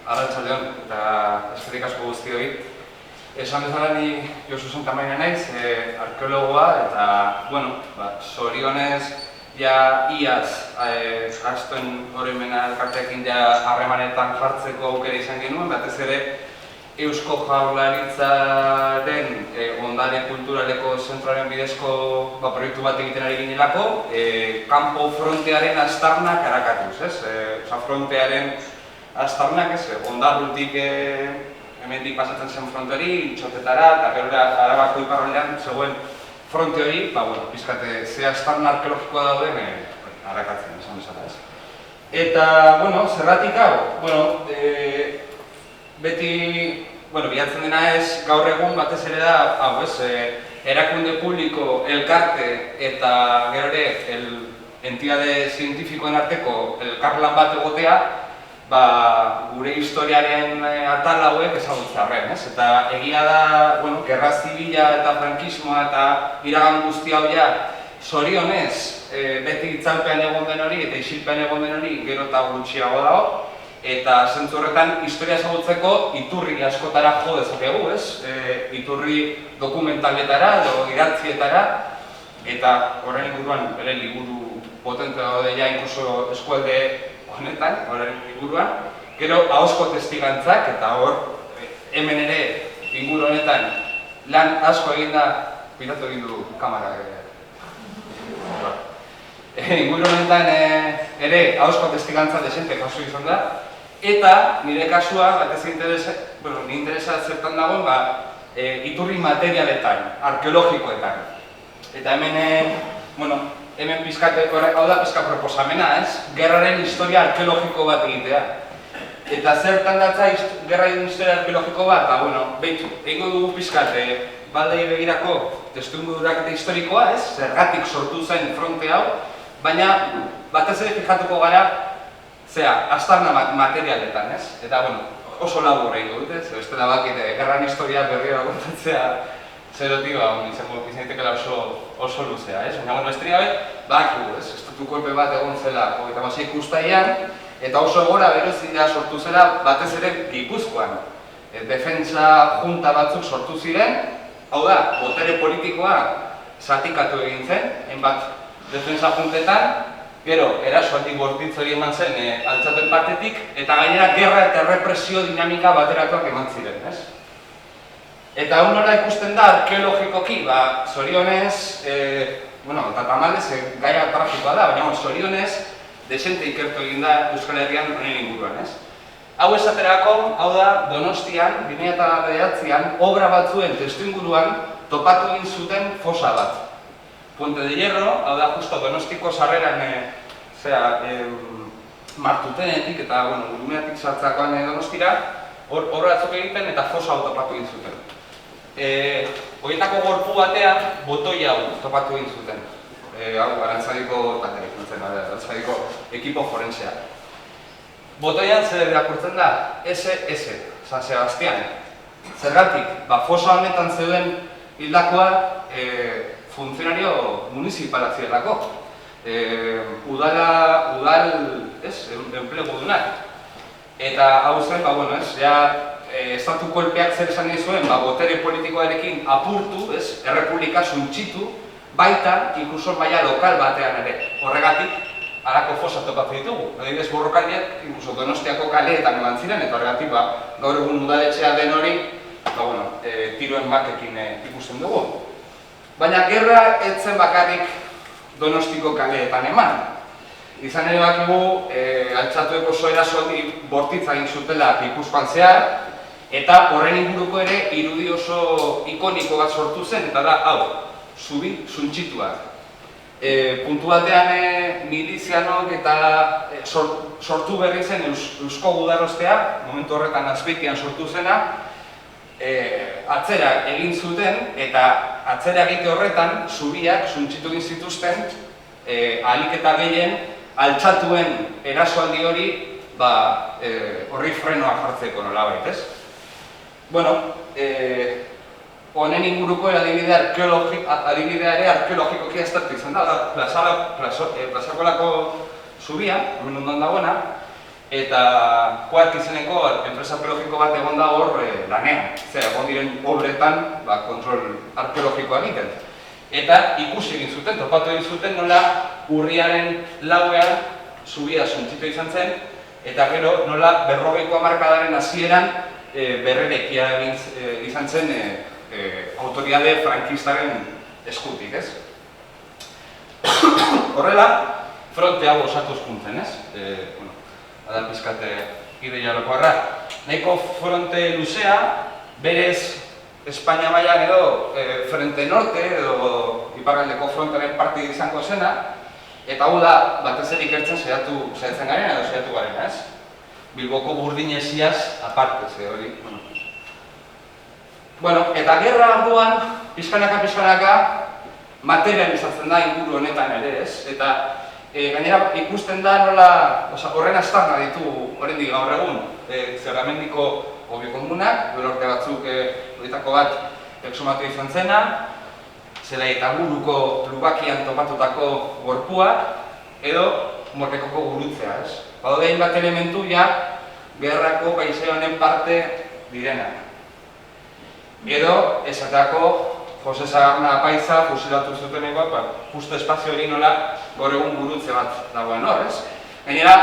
Arratsaldeon eta eskerrik asko guztioi. Esan bezala ni Josu Santamaria naiz, arkeologoa eta, zorionez, iaz Astuen Oroimena elkarteekin harremanetan jartzeko aukera izan genuen, batez ere Eusko Jaurlaritzaren ondare kulturaleko zentroaren bidezko proiektu bat egiten ari ginelako, kanpo frontearen aztarnak arakatuz, frontearen aztarnak, ondarrutik hemendik pasatzen zen fronteari, Itxotetara, eta gero Arabako iparraldean zegoen fronte hori, pizkate ze aztarna arkeologikoa dauden arakatzen, esan bezala ez. Eta, zergatik hau, beti, bilatzen dena ez, gaur egun batez ere da, erakunde publiko, elkarte eta gero ere entitate zientifikoen arteko elkarlan bat egotea, gure historiaren atal hauek ezagutzearren, ez? Eta egia da, gerra zibila eta frankismoa eta iragan guzti hau zorionez, beti itzalpean egon den hori eta isilpean egon den hori gero eta gutxiago dago, eta zentzu horretan historia ezagutzeko iturri askotara jo dezakegu, ez? Iturri dokumentaletara edo idatzietara, eta horren inguruan bere liburu potente daude inkluso eskualde honetan, horren inguruan, gero ahozko testigantzak, eta hor, hemen ere inguru honetan lan asko egin da, pilatu egin du kamara. Inguru honetan ere ahozko testigantza desente jaso izan da, eta nire kasua, batez interesa zertan dagoen, iturri materialetan, arkeologikoetan. Eta hemen, hemen pizkate, hau da pizka proposamena, ez? Gerraren historia arkeologiko bat egitea. Eta zertan datza gerraren historia arkeologiko bat? Behitu, egingo dugu pizkate, baldei begirako testuingururak eta historikoa, ez? Zergatik sortu zen fronte hau, baina batez ere fijatuko gara, aztarna materialetan, ez? Eta, oso labur egingo dut, ez? Bestela bakite, gerran historia berriro kontatzea zerotik, izango izatekela oso luzea, ez? Baina, estria bakigu, ez? Estatu kolpe bat egon zela, 26 ustaian, eta oso gora berezia sortu zela batez ere Gipuzkoan. Defentsa junta batzuk sortu ziren, hau da, botere politikoa zatikatu egin zen, hainbat defentsa juntetan, gero, erasoaldi bortitz hori eman zen altzaten partetik, eta gainera gerra eta represio dinamika bateratuak eman ziren, ez? Eta honora ikusten da arkeologikoki, zorionez, eta tamalez gaia tragikoa da, baina zorionez desente ikertu egin da Euskal Herrian honen inguruan, ez? Hau esaterako, hau da Donostian, 2009an, obra batzuen testuinguruan topatu egin zuten fosa bat. Puente de Hierro, hau da justo Donostiko sarreran martutenetik eta gurumeatik sartzakoan Donostira, hor batzuk egiten eta fosa hau topatu egin zuten. Horietako gorpu batean botoi hau topatu egin zuten. Hau, Arantzadiko ekipo forensea. Botoian zer irakurtzen da? SS, San Sebastian. Zergatik, fosa honetan zeuden hildakoa funtzionario municipalak zirelako. Udal, enplegu dunak. Eta hau zen, estatu kolpeak zer esan zuen, botere politikoarekin apurtu, errepublika suntxitu, baita, inkluso maila lokal batean ere. Horregatik, halako fosa topatu ditugu. Adibidez, Borrokaldiak, inkluso Donostiako kaleetan eman ziren, eta horregatik, gaur egun udaletxea den hori, tiroen bakekin ikusten dugu. Baina gerra ez zen bakarrik Donostiko kaleetan eman. Izan ere bakigu, altxatuek oso erasoaldi bortitza egin zutela Gipuzkoan zehar, eta horren inguruko ere irudi oso ikoniko bat sortu zen, eta da, hau, zubi suntxituak. Puntu batean milizianok eta sortu berri zen Eusko Gudarostea, momentu horretan Azpeitian sortu zena, atzera egin zuten, eta atzera egite horretan zubiak suntxitu egin zituzten, ahalik eta gehien altxatuen erasoaldi hori horri frenoa jartzeko nolabait, ez? Honen inguruko adibidea ere arkeologikoki aztertu izan da, Plazakolako zubia, hemen ondoan dagoena, eta Kuat izeneko enpresa arkeologiko bat egon da hor lanean. Egon diren obretan kontrol arkeologikoa egiten. Eta ikusi egin zuten, topatu egin zuten nola urriaren lauean zubia suntsitu izan zen, eta gero nola 40ko hamarkadaren hasieran berrerekia izan zen autoritate frankistaren eskutik, ez? Horrela, fronte hau osatuz juntzen, ez? Ada pizkat ideia lokoarra. Nahiko fronte luzea, berez Espainia mailan edo Frente Norte edo iparraldeko frontearen parte izango zena, eta hau da batez ere ikertzen saiatzen garen edo saiatu garen, ez? Bilboko burdinesiaz aparte, ze hori. Bueno, eta gerra arduan, pixkanaka materializatzen da inguru honetan ere, ez? Eta gainera ikusten da nola, horren aztarna ditu oraindik gaur egun, Zerramendiko obikomunak, urte batzuk horietako bat exhumatu izan zena, Zelai eta Buruko lubakian topatutako gorpua, edo Morrekoko gurutzea, ez? Badaude hainbat elementu ja gerrako paisaia honen parte direnak. Edo, esateko, Jose Sagarna Apaiza fusilatu zuteneko, justo espazio hori nola gaur egun gurutze bat dagoen hor, ez? Gainera,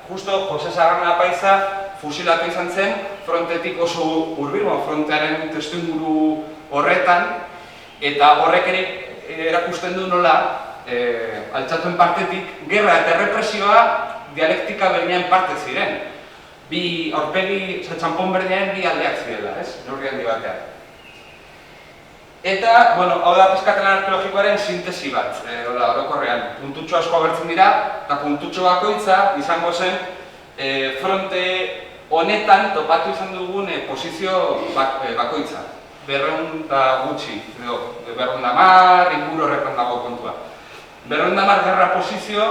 justo Jose Sagarna Apaiza fusilatu izan zen frontetik oso hurbil, frontearen testuinguru horretan, eta horrek ere erakusten du nola altxatuen partetik gerra eta errepresioa dialektika berdinean parte ziren. Bi aurpegi, txanpon berdinean bi aldeak zirela, ez? Neurri handi batean. Eta, bueno, hau da pizkatlan arkeologikoaren sintesi bat, orokorrean. Puntutxo asko agertzen dira, eta puntutxo bakoitza izango zen fronte honetan topatu izan dugun posizio bakoitza. 200 gutxi, edo 210 inguru horretan dago kontua. 210 gerra posizio,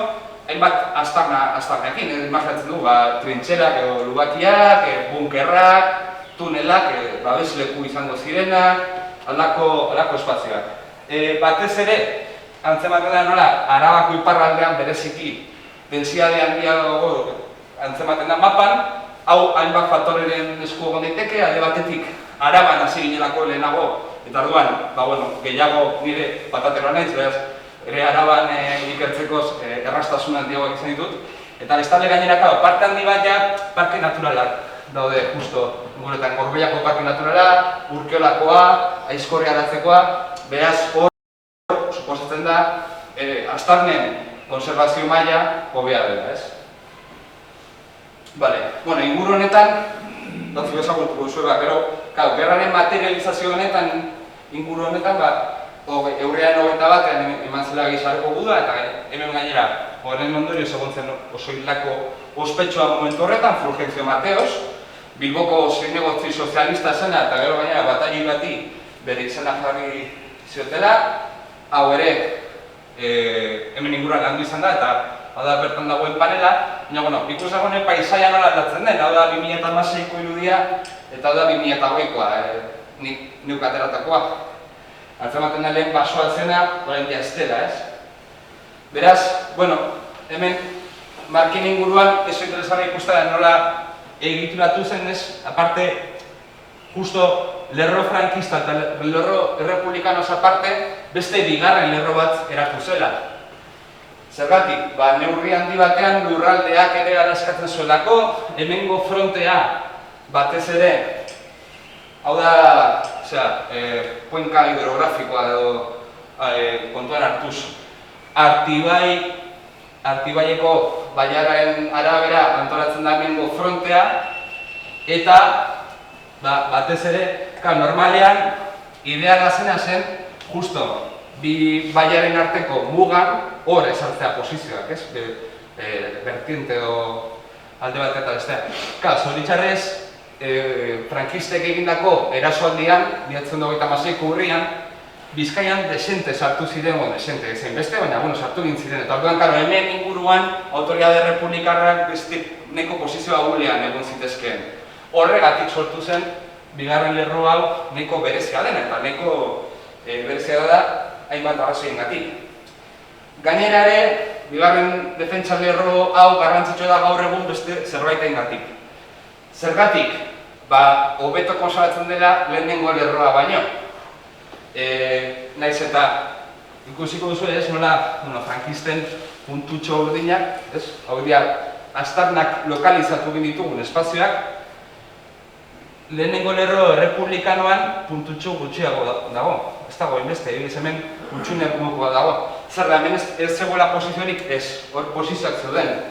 hainbat aztarneekin, imaginatzen du, trintxerak edo lubakiak, bunkerrak, tunelak, babesleku izango zirenak, aldako espazioak. Batez ere, antzematen da nola, Arabako iparraldean bereziki densitate handia dago antzematen da mapan, hau hainbat faktoreren esku egon daiteke, alde batetik Araban hasi ginelako lehenago, eta orduan, gehiago nire patateroa naiz, beraz, ere Araban ikertzekoz erraztasun handiagoak izan ditut, eta bestalde gaineraka, parte handi bat ja, parke naturalak daude, justo, guretan, Gorbeiako parke naturala, Urkeolakoa, Aizkorria aratzekoa, beraz, hor, suposatzen da, aztarnen konservazio maila hobea dela, ez? Inguru honetan, batzu ezagutuko duzu, gerraren materializazio honetan, inguru honetan, Eurrean 21 eman zela gizareko guda, eta hemen gainera, horren ondorioz egon zen oso hildako ospetsua momentu horretan, Fulgencio Mateos, Bilboko zinegotzi sozialista zena, eta gero gainera bataili bati bere izena jarri ziotela, hau ere, hemen inguruan landu izan da, eta hau da bertan dagoen panela, baina, ikus dagoen paisaia nola aldatzen den, hau da 2006ko irudia, eta hau da 2008koa, neuk ateratakoa. Antzematen da lehen basoa zena, orain jaztela, ez? Beraz, hemen markin inguruan ez interesgarri ikusten nola egituratu zen, ez? Aparte, justo lerro frankista eta lerro errepublikanoz aparte, beste bigarren lerro bat eratu zela. Zergatik, neurri handi batean lurraldeak ere alaskatzen zuelako, hemengo frontea batez ere, hau da, kuenka hidrografikoa edo kontuan hartuz. Artibaieko bailararen arabera antolatzen da hemengo frontea, eta batez ere, normalean, ideala zena zen, justo, bi baiaren arteko mugan hor esartzea posizioak, ez? Vertiente edo alde bat eta bestea. Zoritxarrez, frankistek egindako erasoaldian, 1926ko urrian, Bizkaian desente sartu ziren, desente ezen beste, baina sartu egin ziren. Eta orduan, hemen inguruan, autoritate republikarrak neko posizioa gulean egon zitezkeen. Horregatik sortu zen, bigarren lerro hau neko berezia den, eta neko berezia da hainbat arrazoiengatik. Gainera ere, bigarren defentsa lerro hau garrantzitsua da gaur egun beste zerbaitengatik. Zergatik? Hobeto konserbatzen dela lehenengo lerroa baino. Naiz eta ikusiko duzu nola frankisten puntutxo urdinak, hau dira, aztarnak lokalizatu ditugun espazioak, lehenengo lerro errepublikanoan puntutxo gutxiago dago. Ez dago, inbeste, hemen gutxunek mokoa dago. Zer da, hemen ez zegoela posiziorik ez, hor posizioak zeuden.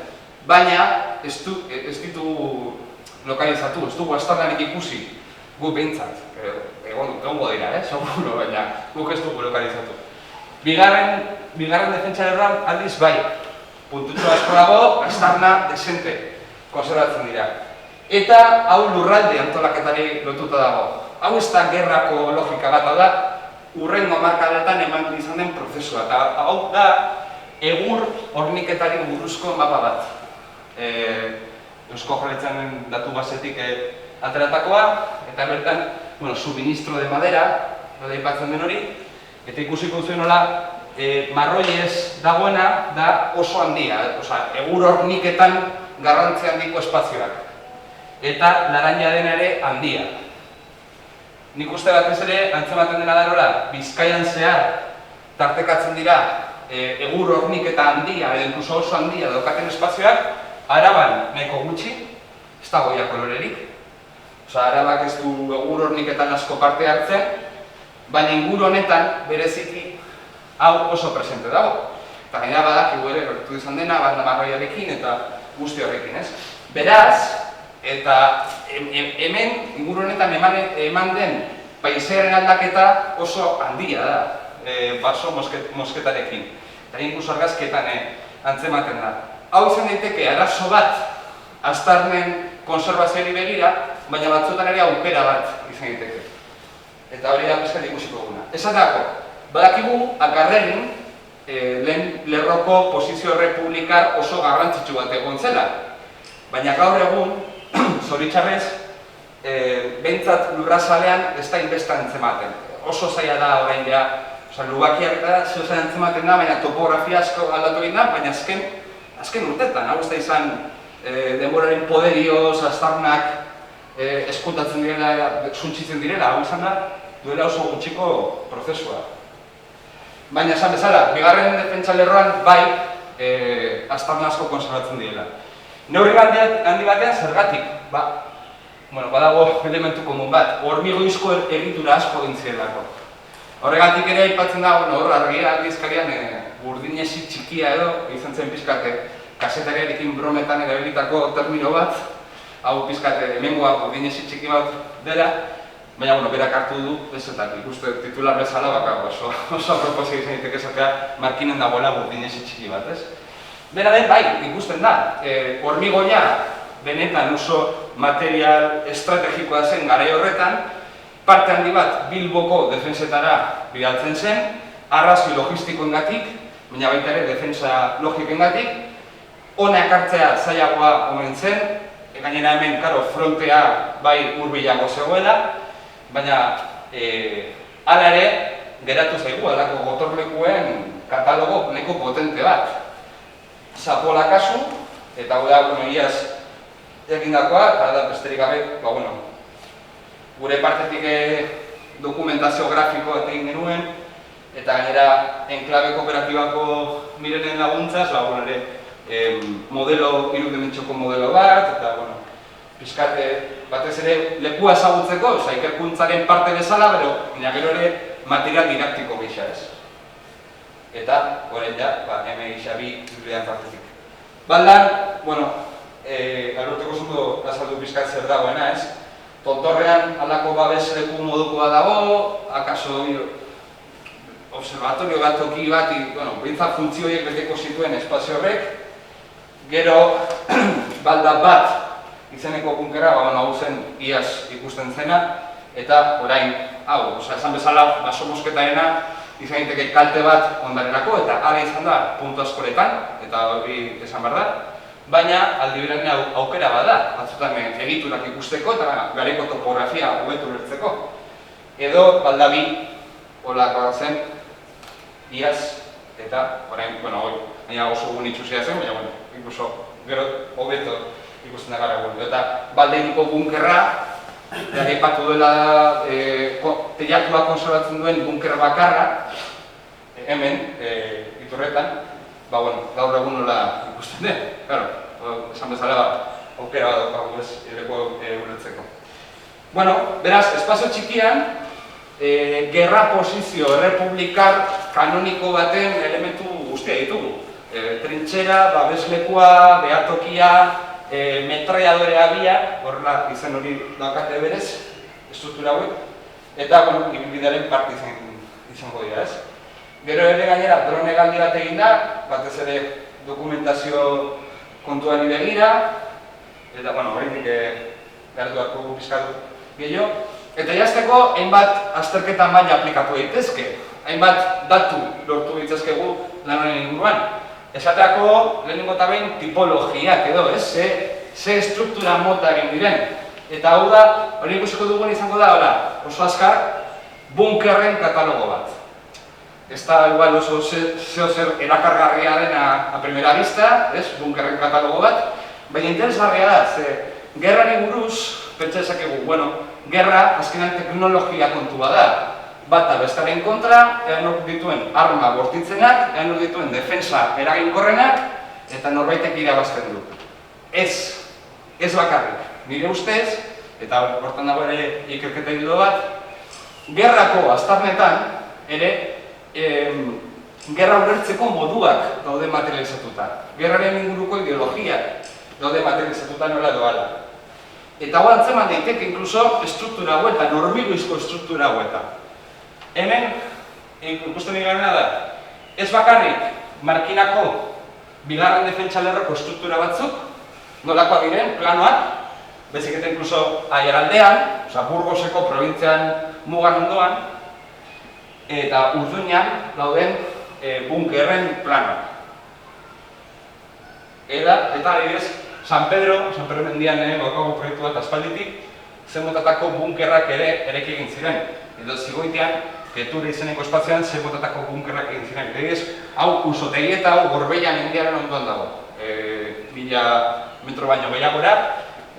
Baina, ez ditu lokalizatu, ez dugu aztarnarik ikusi. Gu behintzat, egongo dira, seguro, baina guk ez dugu lokalizatu. Bigarren defentsa lerroan aldiz bai. Puntutxo asko dago, aztarna desente konserbatzen dira. Eta hau lurralde antolaketari lotuta dago. Hau ez da gerrako logika bat, hau da, urrengo hamarkadetan eman izan den prozesua. Eta hau da, egur horniketari buruzko mapa bat. Eusko Jaurlaritzaren datu basetik ateratakoa, eta bertan, suministro de madera, da ipatzen den hori, eta ikusiko zuen nola, marroiez dagoena da oso handia, egur horniketan garrantzi handiko espazioak. Eta laranja dena ere handia. Nik uste batez ere, antzematen dena da nola, Bizkaian zehar tartekatzen dira egur horniketa handia, edo inkluso oso handia daukaten espazioak, Araban nahiko gutxi, ez dago ia kolorerik. Arabak ez du egur horniketan asko parte hartzen, baina inguru honetan bereziki hau oso presente dago. Eta gainera badakigu ere, gertu izan dena, banda marroiarekin eta guzti horrekin, ez? Beraz, eta hemen, inguru honetan eman den paisaien aldaketa oso handia da, baso mosketarekin. Eta inkluso argazketan antzematen da. Hau izan daiteke arazo bat aztarnen konservazioari begira, baina batzuetan ere aukera bat izan daiteke. Eta hori da pizkat ikusiko duguna. Esateko, badakigu akarrerin lehen lerroko posizio republikar oso garrantzitsu bat egon zela. Baina gaur egun, zoritxarrez, behintzat lurrazalean ez da inbestan antzematen. Oso zaila da orain ja, Lubakiak da zehozan antzematen da, baina topografia asko aldatu egin da, baina azken urtetan, hau ez da izan denboraren poderioz, aztarnak eskutatzen direla, suntzitzen direla, hau izan da, duela oso gutxiko prozesua. Baina esan bezala, bigarren defentsa lerroan bai aztarna asko konserbatzen direla. Neurri handi batean zergatik, badago elementu komun bat, hormigoizko egitura asko gintzielako. Horregatik ere aipatzen da, hor argia aldizkarian burdinesi txikia edo, izan zen pizkate kasetariarekin brometan erabilitako termino bat, hau pizkate hemengoa burdinesi txiki bat dela, baina berak hartu du, ez eta ikuste titular bezala bakago, oso aproposia izan daiteke esatea markinen dagoela burdinesi txiki bat, ez? Bera den, bai, ikusten da, hormigoia benetan oso material estrategikoa zen garai horretan, parte handi bat Bilboko defensetara bidaltzen zen, arrazoi logistikoengatik, baina baita ere defensa logikoengatik, hona ekartzea zailagoa omen zen, gainera hemen, frontea bai hurbilago zegoela, baina hala ere, geratu zaigu, halako gotorlekuen katalogo nahiko potente bat. Zapola kasu, eta hau da, iaz egindakoa, eta da besterik gabe, gure partetik dokumentazio grafiko egin genuen, eta gainera enklabe kooperatibako Mirenen laguntzaz, modelo, irudimentxoko modelo bat, eta pizkate batez ere lekua ezagutzeko, ikerkuntzaren parte bezala, baina gero ere material didaktiko gisa ez. Eta, horren ja, hemen gisa bi biblian partetik. Baldan, alorteko zuko azaldu pizkat zer dagoena ez, tontorrean halako babesleku modukoa dago, akaso observatorio bat toki bat, bintzat funtzioiek beteko zituen espazio horrek, gero balda bat izeneko bunkera, hau zen iaz ikusten zena, eta orain, esan bezala, baso mosketaena, izan daiteke kalte bat ondarerako, eta hala izan da, puntu askoretan, eta hori esan behar da, baina aldi berean aukera bada, batzutan egiturak ikusteko eta garaiko topografia hobetu ulertzeko. Edo baldabi holakoa zen iaz eta orain, baina oso egun itxusia zen, baina, bueno, inkluso, gero, hobeto ikusten da gara egun. Eta, Baldeiniko bunkerra, aipatu duela teilatua konserbatzen duen bunker bakarra, hemen, Iturretan, bueno, gaur egun nola ikusten den, claro, esan bezala, aukera bat daukagu ez, leku ulertzeko. Bueno, beraz, espazio txikian, gerra posizio errepublikar kanoniko baten elementu guztia ditugu. Trintxera, babeslekua, behatokia, metraiadorea bia, horrela izen hori daukate berez, estruktura hauek, eta, bueno, ibilbidearen parte izango dira, ez? Gero ere gainera, drone galdi bat egin da, batez ere dokumentazio kontuari begira, eta, bueno, horretik behar duako pizkatu gehiago. Eta jazteko, hainbat azterketa maila aplikatu daitezke, hainbat datu lortu ditzazkegu lan honen inguruan. Esateako, lehenengo eta behin, tipologiak edo, ez? Ze estruktura mota egin diren. Eta hau da, hori ikusiko dugun izango da, oso azkar, bunkerren katalogo bat. Ez da, igual, oso zeo-zer erakargarria dena a primera vista, ez? Bunkerren katalogo bat. Baina interesgarria da, ze gerrari buruz, pentsa ezakegu, bueno, gerra azkenan teknologia kontua da. Bata bestaren kontra, ean dituen arma bortitzenak, ean dituen defensa eraginkorrenak, eta norbaitek irabazten du. Ez bakarrik. Nire ustez, eta hortan dago ere ikerketa hildo bat, gerrako aztarnetan ere gerra ulertzeko moduak daude materializatuta. Gerraren inguruko ideologiak daude materializatuta nola doala. Eta hau antzeman daiteke inkluso estruktura hauetan, norbiluizko estruktura hauetan. Hemen, ikusten digarena da, ez bakarrik markinako bigarren defentsa lerroko estruktura batzuk, nolakoa diren, planoak, bezik eta inkluso aiaraldean, Burgoseko probintzian mugan ondoan, eta Urduñan dauden bunkerren planoak. Eta adibidez, San Pedro mendian bakago proiektu bat aspalditik, zenbotatako bunkerrak ere ereki egin ziren. Edo Zigoitian, Keture izeneko espazioan zenbotatako bunkerrak egin ziren. Adibidez, hau Usotegi eta hau Gorbeia mendiaren ondoan dago. 1000 metro baino gehiagora,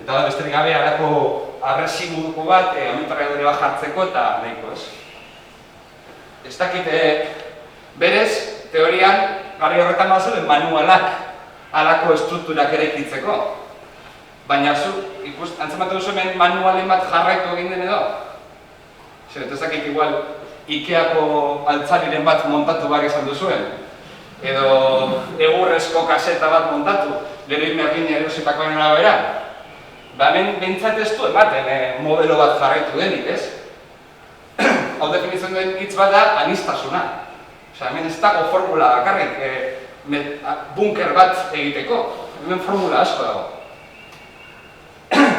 eta da besterik gabe harako arresi moduko bat, ametraiadore bat jartzeko eta nahiko, ez? Ez dakit, berez, teorian, gari horretan bazen manualak halako estrukturak eraikitzeko. Baina zu, antzematu duzu hemen manualen bat jarraitu egin den edo? Ez dakit igual Ikeako altzariren bat montatu behar izan duzuen. Edo egurrezko kaseta bat montatu, gero inmergin erositakoen arabera. Ba hemen behintzat ez du ematen modelo bat jarraitu denik, ez? Hau definitzen duen hitz bat da aniztasuna. Osea, hemen ez dago formula bakarrik bunker bat egiteko. Hemen formula asko dago.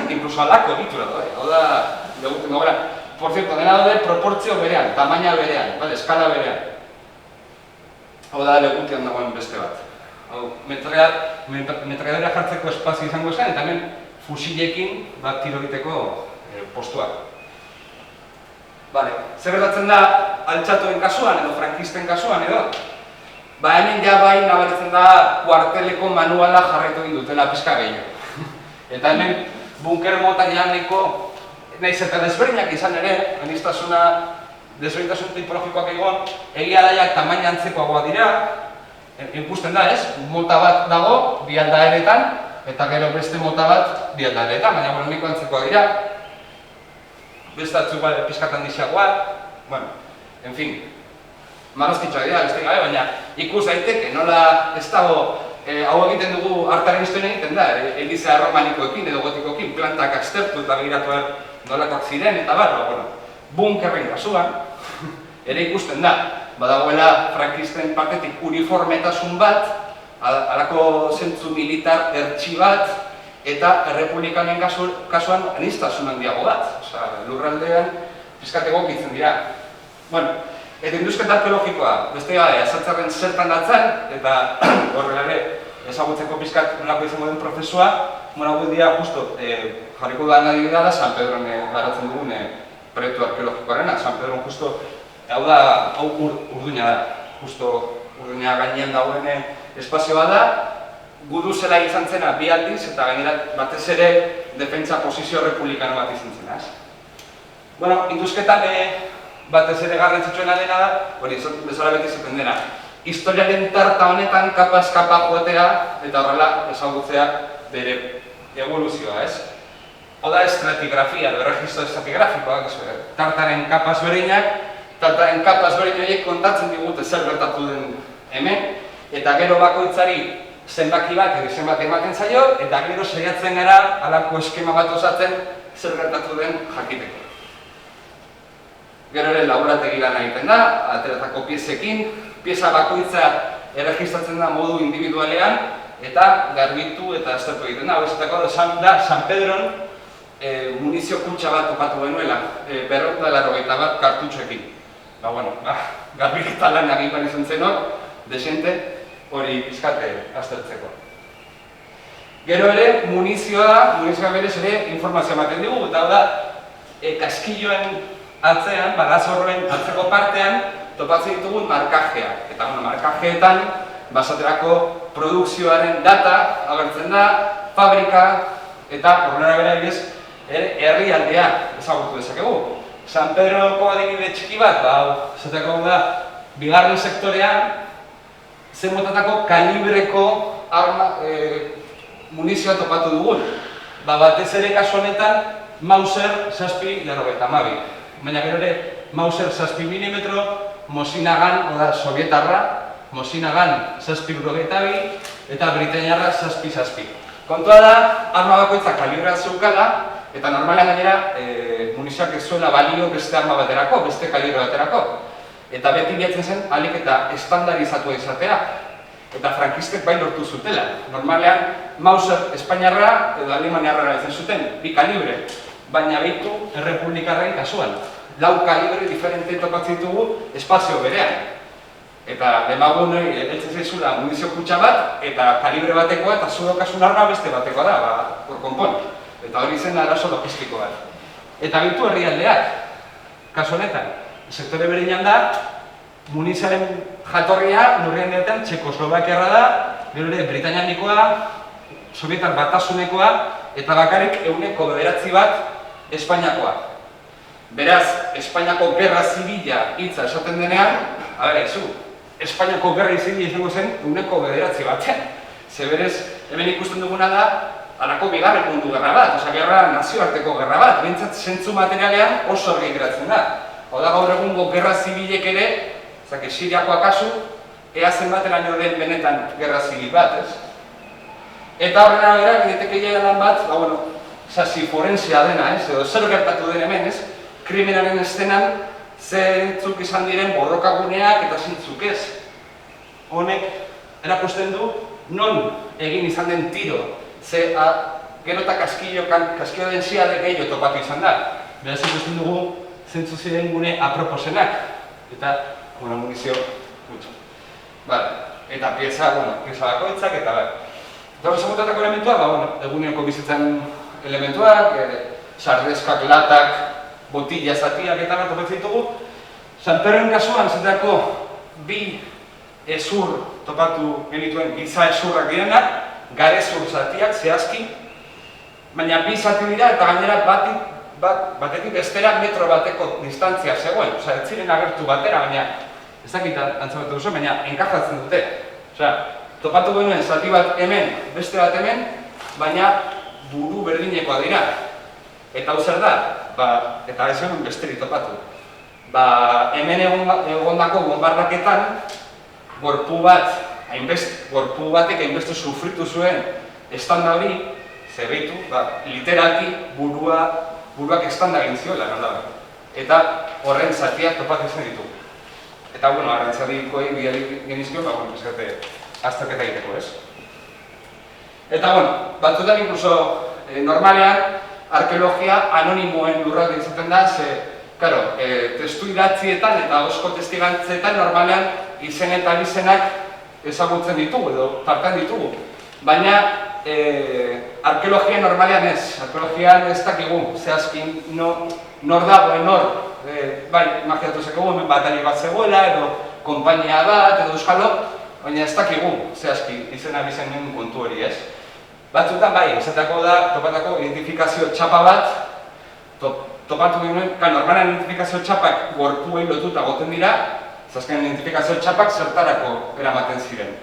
Inkluso alako egitura dago, hau da, leguten gogera. Por cierto, dena daude proportzio berean, tamaina berean, eskala berean. Hau da legutian dagoen beste bat. Hau, metraiadora jartzeko espazio izango zen, eta hemen fusilekin bat tiro egiteko postuak. Zer gertatzen da altxatuen kasuan edo frankisten kasuan edo? Ba hemen ja bai nabaritzen da kuarteleko manuala jarraitu egin dutela pizka gehiago. Eta hemen bunker mota nahiko nahiz eta desberdinak izan ere, aniztasuna desberdintasun tipologikoak egon, egia daiak tamaina antzekoagoa dira, ikusten da ez, mota bat dago bi aldaeretan, eta gero beste mota bat bi aldaeretan, baina boniko antzekoa dira. Bestatzuk pizkatan diziagoak, bueno, en fin, marrazkitxoa dira, beste gabe, baina ikus daiteke, nola ez dago, hau egiten dugu artaren historia egiten da, Elizea romanikoekin edo gotikoekin, plantak aztertu eta begiratu nolakoak ziren eta bueno, bunkerren kasuan, ere ikusten da, badagoela frankisten partetik uniformetasun bat, halako zentzu militar ertsi bat, eta errepublikanen kasuan aniztasun handiago bat. Lurraldean pizkat egokitzen dira. Bueno, eta induzketa arkeologikoa, beste gabe, azaltzaren zertan datzen, eta horrela ere ezagutzeko pizkat nolako izango den prozesua, hau dira justo jarriko da adibidea da San Pedron garatzen dugun proiektu arkeologikoarena. San Pedron justo, hau Urduña da, justo Urduña gainean dagoen espazioa da, gudu zela izan zena bi aldiz, eta gainera batez ere defentsa posizio republikano bat izan zena, ez? Bueno, induzketan batez ere garrantzitsuena dena da, hori, bezala beti zuten dena, historiaren tarta honetan kapaz-kapa joatea, eta horrela ezagutzea bere evoluzioa, ez? Oda estratigrafia, edo registro estratigrafikoa, tartaren kapaz bereinak, tartaren kapaz bereinak kontatzen digute zer gertatu den hemen, eta gero bakoitzari zenbaki bat edo zenbat ematen zaio, eta gero saiatzen gara halako eskema bat osatzen zer gertatu den jakiteko. Gero ere laborategi lana egiten da, ateratako piezekin, pieza bakoitza erregistratzen da modu individualean, eta garbitu eta aztertu egiten da. Hauetako da San Pedron munizio kutxa bat topatu genuela, 281 kartutxoekin. Garbiketa lan egin izan zen hor, desente hori pizkate aztertzeko. Gero ere, munizioa berez ere informazioa ematen digu, eta hau da, kaskilloen atzean, bagazorroen atzeko partean, topatzen ditugun markajeak. Eta markajeetan, basaterako produkzioaren data agertzen da, fabrika, eta horrela bera egiz, herrialdea ezagutu dezakegu. San Pedroko adibide txiki bat, esateko da, bigarren sektorean, zen motatako kalibreko munizioa topatu dugun. Batez ere kasu honetan, Mauser 752. Baina gero ere, Mauser 7 mm, Mosin-Nagant, oda, sovietarra, Mosin-Nagant 752, eta Britainiarra 7. Kontua da, arma bakoitza kalibrea zeukala, eta normalean gainera munizioak ez zuela balio beste arma baterako, beste kalibre baterako. Eta beti bilatzen zen, ahalik eta estandarizatua izatea. Eta frankistek bai lortu zutela. Normalean, Mauser Espainiarra edo Alemaniarra izan zuten, bi kalibre. Baina behitu errepublikarren kasuan. 4 kalibre diferente topatzen ditugu espazio berean. Eta demagun heltzen zaizula munizio kutxa bat, eta kalibre batekoa eta zurokasun arma beste batekoa da, hor konpon. Eta hori zen arazo logistiko bat. Eta behitu herrialdeak, kasu honetan. Sektore bereinan da, munizioaren jatorria lurrialdeetan Txekoslovakiarra da, gero ere Britainianikoa, Sovietar Batasunekoa, eta bakarrik 9% bat Espainiakoa. Beraz, Espainiako Gerra Zibila hitza esaten denean, Espainiako Gerra Zibila izango zen 9% batean. Ze berez, hemen ikusten duguna da, halako bigarren mundu gerra bat, gerra nazioarteko gerra bat, behintzat zentzu materialean oso argi geratzen da. Hau da gaur egungo Gerra Zibilek ere, Siriakoa kasu, ea zenbateraino den benetan Gerra Zibil bat, ez? Eta horren arabera, egiteke lan bat, sasi forensea dena, ez? Edo zer gertatu den hemen, ez? Krimenaren estenan, zentzuk izan diren borrokaguneak eta zentzuk ez. Honek, erakusten du, non egin izan den tiro, ze gero eta kaskillo den ziade gehiago topatu izan da. Beraz ikusten dugu, zentzu ziren gune aproposenak, eta munizio gutxo. Eta pieza bakoitzak, eta Eta segundatako elementuak, eguneoko bizitzan elementuak, sardeskak, latak, botilla, zatiak eta bat topatzen ditugu. San Pedroen kasuan, zetako bi ezur topatu genituen giza ezurrak direnak, garezur zatiak, zehazki, baina bi zati dira eta gainera batetik bestera metro bateko distantzia zegoen. Ez ziren agertu batera, baina ez dakit antzamatu duzu, baina enkajatzen dute. Topatu genuen zati bat hemen, beste bat hemen, baina buru berdinekoa dira. Eta hau zer da, eta ez genuen besterik topatu. Hemen egondako bombardaketan, gorpu batek hainbeste sufritu zuen estanda hori, zerritu, literalki buruak estanda egin zioela, nola. Eta horren zatiak topatu izan ditugu. Eta, arrantzadikoei bidali genizkion, azterketa egiteko, ez? Eta, batzuetan inkluso normalean arkeologia anonimoen lurralde izaten da, testu idatzietan eta osko testigantzetan normalean izen eta abizenak ezagutzen ditugu edo tartan ditugu. Baina arkeologia normalean ez. Arkeologian ez dakigu, zehazkin nor dagoen hor. Bai, imaginatu zekegu, hemen batari bat zegoela, edo konpainia bat, edo euskalo, baina ez dakigu, zehazki, izena bizen kontu hori, ez? Batzutan bai, esateko da, topatako identifikazio txapa bat, topatu ginen, normalan identifikazio txapak gorpuei lotuta goten dira, zazken identifikazio txapak zertarako eramaten ziren.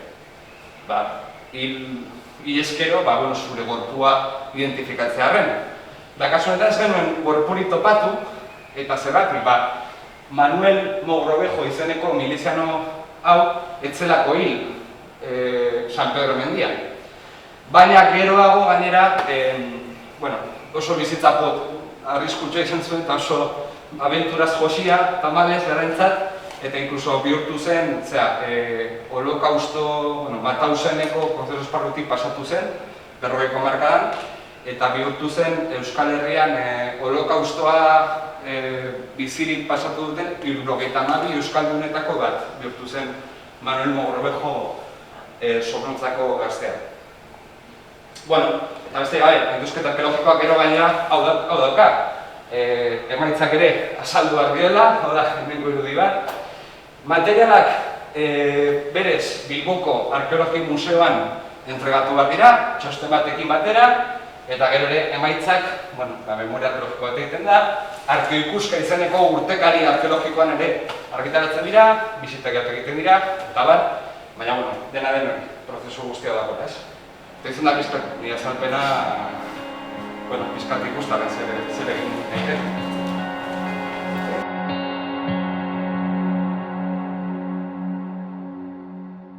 Iezkero, zure gorpua identifikatzearen. Kasu honetan ez genuen gorpuri topatu, eta zergatik, Manuel Mogrovejo izeneko miliziano hau etzelako hil San Pedro mendian. Baina geroago gainera, oso bizitzapot arriskutxo izan zuen eta oso abenturaz josia, tamalez, berraintzat, eta inkluso bihurtu zen, holokausto, Matauseneko prozesu esparrutik pasatu zen, 40ko hamarkadan, eta bihurtu zen Euskal Herrian holokaustoa bizirik pasatu duten 72 euskaldunetako bat bihurtu zen Manuel Mogrovejo Zornotzako gaztea. Eta beste gabe, induzketa arkeologikoak gero gainera hau dauka. Emaitzak ere azaldu behar direla, hau da, hemengo irudi bat. Materialak berez Bilboko Arkeologi Museoan entregatu behar dira, txosten batekin batera, eta gero ere emaitzak, memoria arkeologiko bat egiten da, arkeoikuska izeneko urtekari arkeologikoan ere argitaratzen dira, bisitakiak egiten dira, eta baina dena den hori, prozesu guztia dago, ez? Eta izan da pizkat, nire azalpena, pizkat ikustaren zer egin egiten.